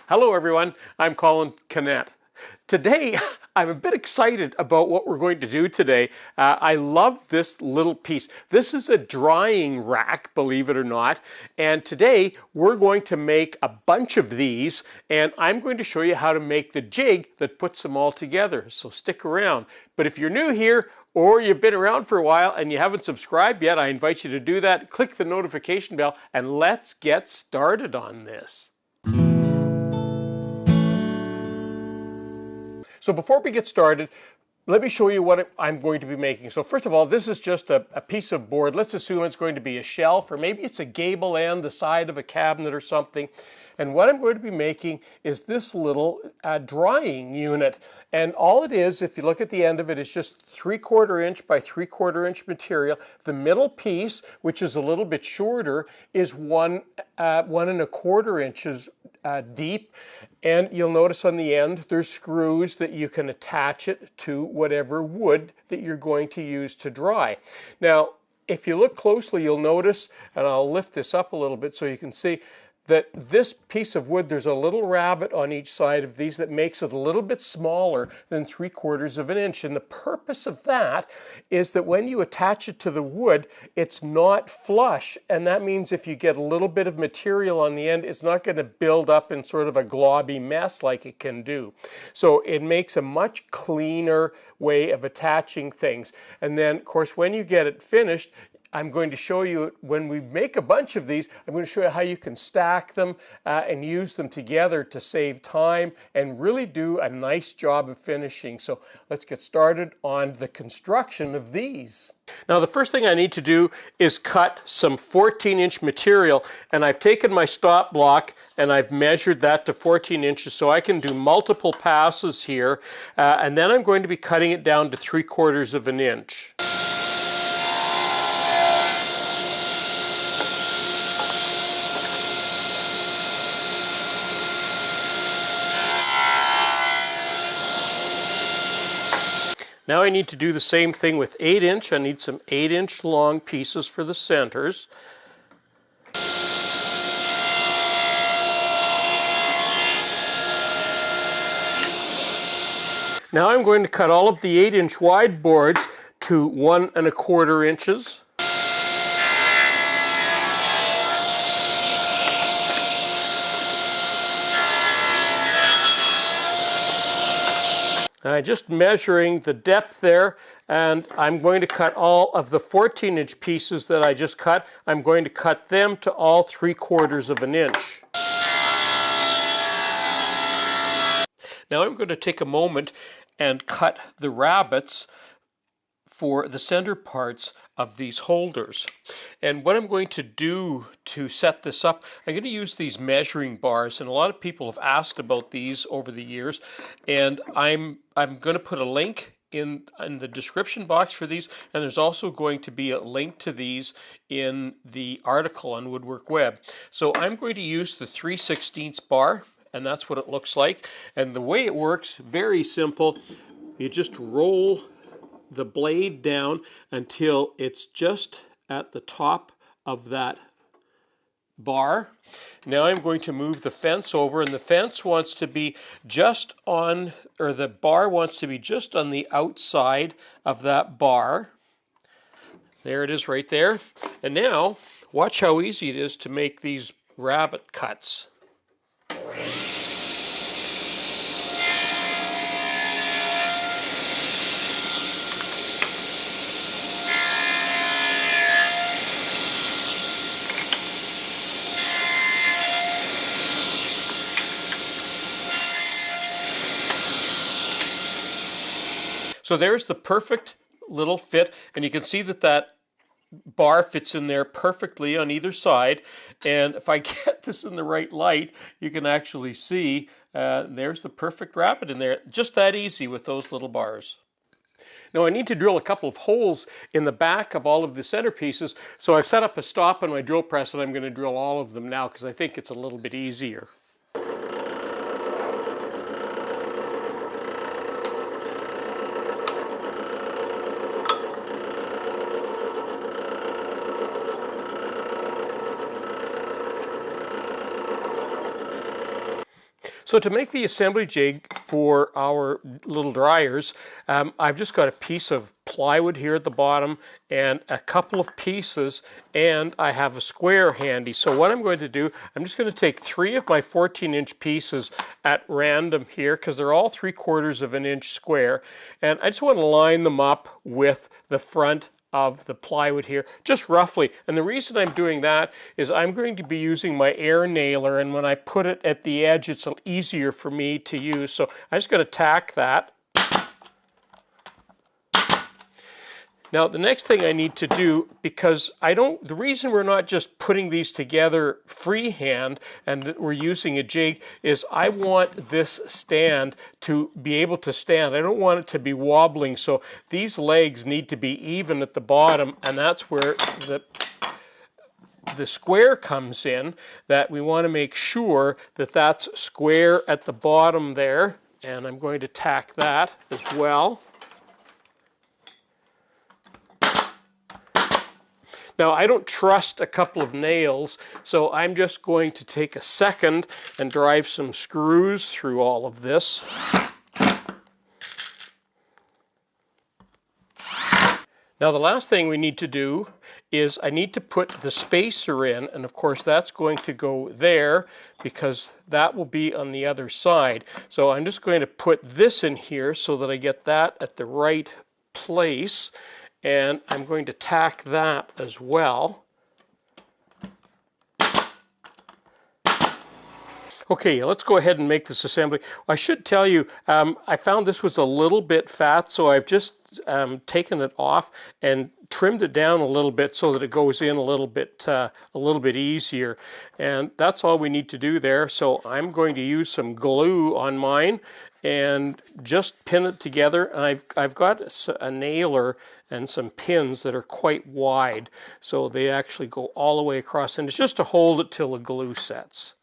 Hello everyone, I'm Colin Canet. Today, I'm a bit excited about what we're going to do today. I love this little piece. This is a drying rack, believe it or not. And today, we're going to make a bunch of these, and I'm going to show you how to make the jig that puts them all together. So stick around. But if you're new here, or you've been around for a while and you haven't subscribed yet, I invite you to do that. Click the notification bell, and let's get started on this. So before we get started, let me show you what I'm going to be making. So first of all, this is just a piece of board. Let's assume it's going to be a shelf, or maybe it's a gable end, the side of a cabinet or something. And what I'm going to be making is this little drying unit. And all it is, if you look at the end of it, is just 3/4 inch by 3/4 inch material. The middle piece, which is a little bit shorter, is 1 1¼ inches deep. And you'll notice on the end there's screws that you can attach it to whatever wood that you're going to use to dry. Now, if you look closely, you'll notice, and I'll lift this up a little bit so you can see, that this piece of wood, there's a little rabbet on each side of these that makes it a little bit smaller than 3/4 inch. And the purpose of that is that when you attach it to the wood, it's not flush. And that means if you get a little bit of material on the end, it's not going to build up in sort of a globby mess like it can do. So it makes a much cleaner way of attaching things. And then, of course, when you get it finished, I'm going to show you, when we make a bunch of these, I'm going to show you how you can stack them and use them together to save time and really do a nice job of finishing. So let's get started on the construction of these. Now the first thing I need to do is cut some 14-inch material, and I've taken my stop block and I've measured that to 14 inches so I can do multiple passes here, and then I'm going to be cutting it down to 3/4 inch. Now I need to do the same thing with 8-inch. I need some 8-inch long pieces for the centers. Now I'm going to cut all of the 8-inch wide boards to 1 1/4 inches. Just measuring the depth there, and I'm going to cut all of the 14-inch pieces that I just cut. I'm going to cut them to all 3/4 inch. Now I'm going to take a moment and cut the rabbets for the center parts of these holders. And what I'm going to do to set this up, I'm going to use these measuring bars, and a lot of people have asked about these over the years, and I'm going to put a link in the description box for these, and there's also going to be a link to these in the article on Woodwork Web. So I'm going to use the 3/16 bar, and that's what it looks like. And the way it works, very simple. You just roll the blade down until it's just at the top of that bar. Now I'm going to move the fence over, and the fence wants to be just on, or the bar wants to be just on the outside of that bar. There it is right there. And now watch how easy it is to make these rabbet cuts. So there's the perfect little fit, and you can see that that bar fits in there perfectly on either side. And if I get this in the right light, you can actually see there's the perfect rabbet in there. Just that easy with those little bars. Now I need to drill a couple of holes in the back of all of the centerpieces, so I've set up a stop on my drill press, and I'm going to drill all of them now because I think it's a little bit easier. So to make the assembly jig for our little dryers, I've just got a piece of plywood here at the bottom and a couple of pieces, and I have a square handy. So what I'm going to do, I'm just going to take 3 of my 14-inch pieces at random here, because they're all 3/4 of an inch square, and I just want to line them up with the front of the plywood here, just roughly. And the reason I'm doing that is I'm going to be using my air nailer, and when I put it at the edge, it's easier for me to use. So I'm just going to tack that. Now the next thing I need to do, because the reason we're not just putting these together freehand and that we're using a jig is I want this stand to be able to stand. I don't want it to be wobbling, so these legs need to be even at the bottom, and that's where the square comes in, that we want to make sure that that's square at the bottom there, and I'm going to tack that as well. Now, I don't trust a couple of nails, so I'm just going to take a second and drive some screws through all of this. Now, the last thing we need to do is I need to put the spacer in, and of course that's going to go there because that will be on the other side. So I'm just going to put this in here so that I get that at the right place. And I'm going to tack that as well. Okay, let's go ahead and make this assembly. I should tell you, I found this was a little bit fat, so I've just taken it off and trimmed it down a little bit so that it goes in a little bit easier. And that's all we need to do there. So I'm going to use some glue on mine and just pin it together. And I've got a nailer and some pins that are quite wide, so they actually go all the way across, and it's just to hold it till the glue sets.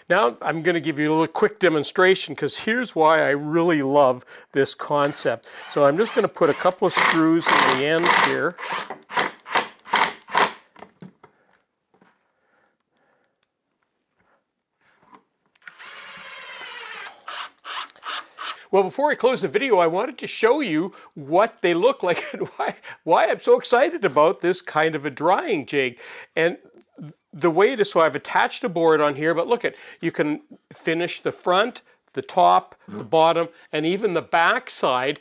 Now I'm going to give you a little quick demonstration, because here's why I really love this concept. So I'm just going to put a couple of screws in the end here. Well, before I close the video, I wanted to show you what they look like and why I'm so excited about this kind of a drying jig. And the way it is, so I've attached a board on here, but look, you can finish the front, the top, the bottom, and even the back side,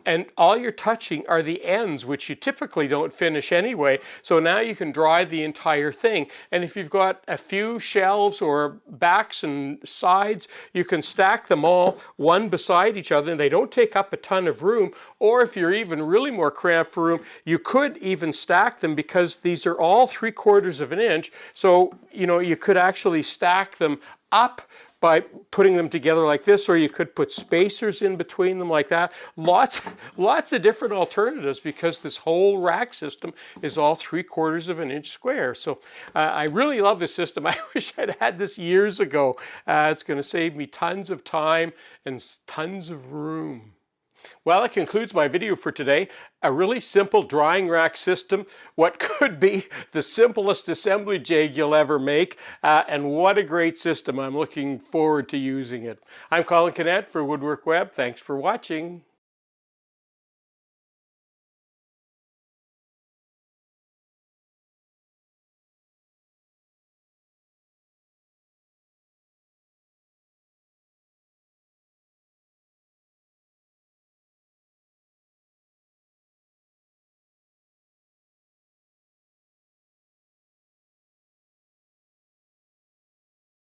and all you're touching are the ends, which you typically don't finish anyway. So now you can dry the entire thing. And if you've got a few shelves or backs and sides, you can stack them all one beside each other, and they don't take up a ton of room. Or if you're even really more cramped for room, you could even stack them, because these are all 3/4 of an inch. So, you could actually stack them up by putting them together like this, or you could put spacers in between them like that. Lots of different alternatives, because this whole rack system is all 3/4 of an inch square. So I really love this system. I wish I'd had this years ago. It's going to save me tons of time and tons of room. Well, that concludes my video for today. A really simple drying rack system, what could be the simplest assembly jig you'll ever make, and what a great system. I'm looking forward to using it. I'm Colin Canet for Woodwork Web. Thanks for watching.